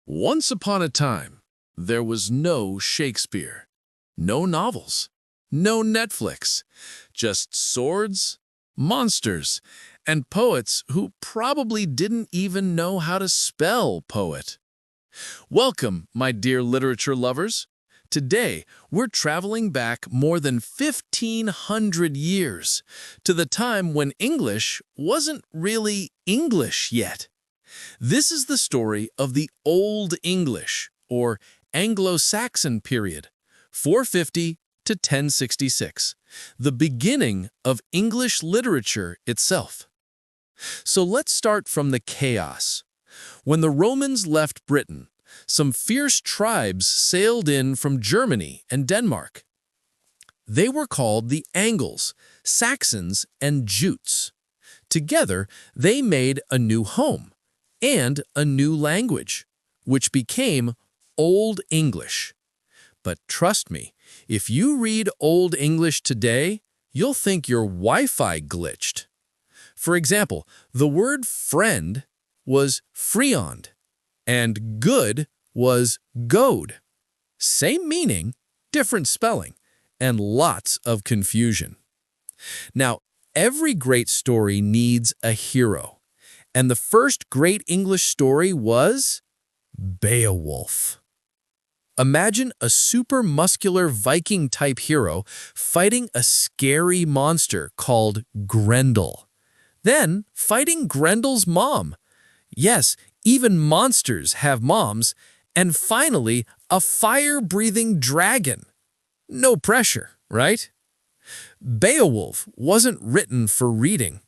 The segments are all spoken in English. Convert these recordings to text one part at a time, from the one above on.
Once upon a time, there was no Shakespeare, no novels, no Netflix, just swords, monsters, and poets who probably didn't even know how to spell poet. Welcome, my dear literature lovers. Today, we're traveling back more than 1,500 years to the time when English wasn't really English yet. This is the story of the Old English, or Anglo-Saxon period, 450 to 1066, the beginning of English literature itself. So let's start from the chaos. When the Romans left Britain, some fierce tribes sailed in from Germany and Denmark. They were called the Angles, Saxons, and Jutes. Together, they made a new home and a new language, which became Old English. But trust me, if you read Old English today, you'll think your Wi-Fi glitched. For example, the word friend was friond, and good was goad. Same meaning, different spelling, and lots of confusion. Now, every great story needs a hero. And the first great English story was Beowulf. Imagine a super muscular Viking-type hero fighting a scary monster called Grendel. Then fighting Grendel's mom. Yes, even monsters have moms. And finally, a fire-breathing dragon. No pressure, right? Beowulf wasn't written for reading.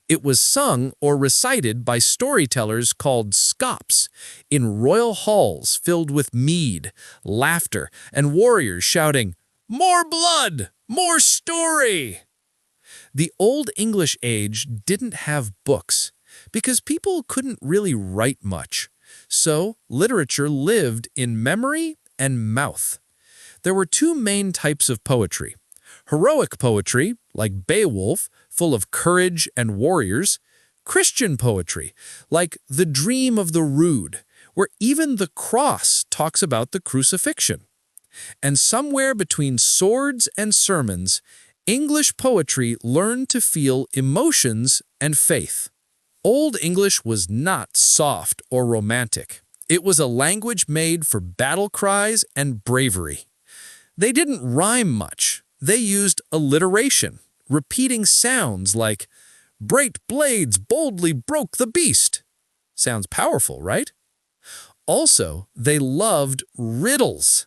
It was sung or recited by storytellers called scops in royal halls filled with mead, laughter, and warriors shouting, "More blood! More story!" The Old English age didn't have books because people couldn't really write much. So literature lived in memory and mouth. There were two main types of poetry. Heroic poetry, like Beowulf, full of courage and warriors. Christian poetry, like The Dream of the Rood, where even the cross talks about the crucifixion. And somewhere between swords and sermons, English poetry learned to feel emotions and faith. Old English was not soft or romantic. It was a language made for battle cries and bravery. They didn't rhyme much. They used alliteration, repeating sounds like, "Bright blades boldly broke the beast." Sounds powerful, right? Also, they loved riddles.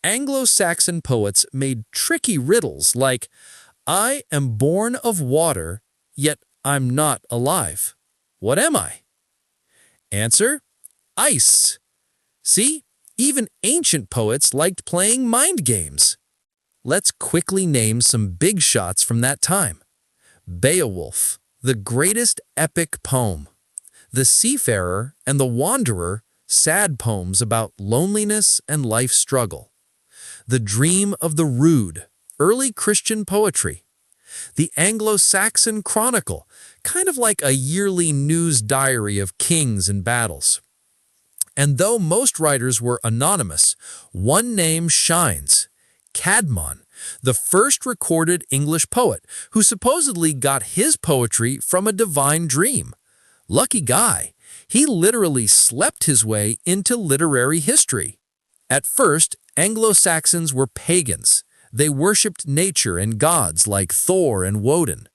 Anglo-Saxon poets made tricky riddles like, "I am born of water, yet I'm not alive. What am I?" Answer: ice. See, even ancient poets liked playing mind games. Let's quickly name some big shots from that time. Beowulf, the greatest epic poem. The Seafarer and the Wanderer, sad poems about loneliness and life struggle. The Dream of the Rood, early Christian poetry. The Anglo-Saxon Chronicle, kind of like a yearly news diary of kings and battles. And though most writers were anonymous, one name shines: Caedmon, the first recorded English poet, who supposedly got his poetry from a divine dream. Lucky guy. He literally slept his way into literary history. At first, Anglo-Saxons were pagans. They worshipped nature and gods like Thor and Woden.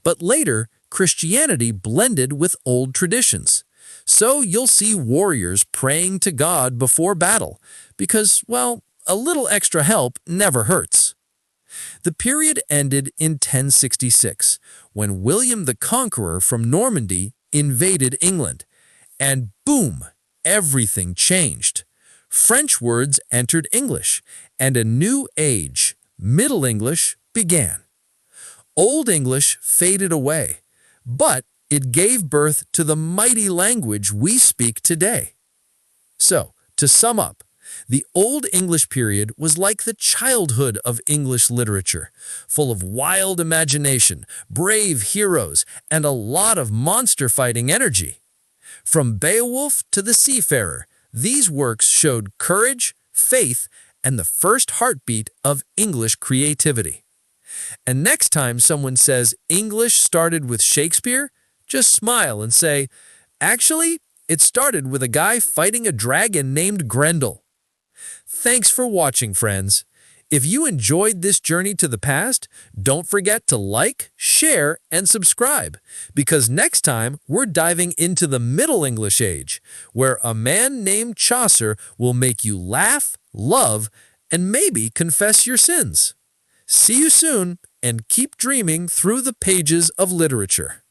But later, Christianity blended with old traditions. So you'll see warriors praying to God before battle, because, well, a little extra help never hurts. The period ended in 1066, when William the Conqueror from Normandy invaded England. And boom, everything changed. French words entered English, and a new age, Middle English, began. Old English faded away, but it gave birth to the mighty language we speak today. So, to sum up, the Old English period was like the childhood of English literature, full of wild imagination, brave heroes, and a lot of monster-fighting energy. From Beowulf to the Seafarer, These works showed courage, faith, and the first heartbeat of English creativity. And next time someone says English started with Shakespeare, just smile and say, actually, it started with a guy fighting a dragon named Grendel. Thanks for watching, friends. If you enjoyed this journey to the past, don't forget to like, share, and subscribe, because next time we're diving into the Middle English Age, where a man named Chaucer will make you laugh, love, and maybe confess your sins. See you soon, and keep dreaming through the pages of literature.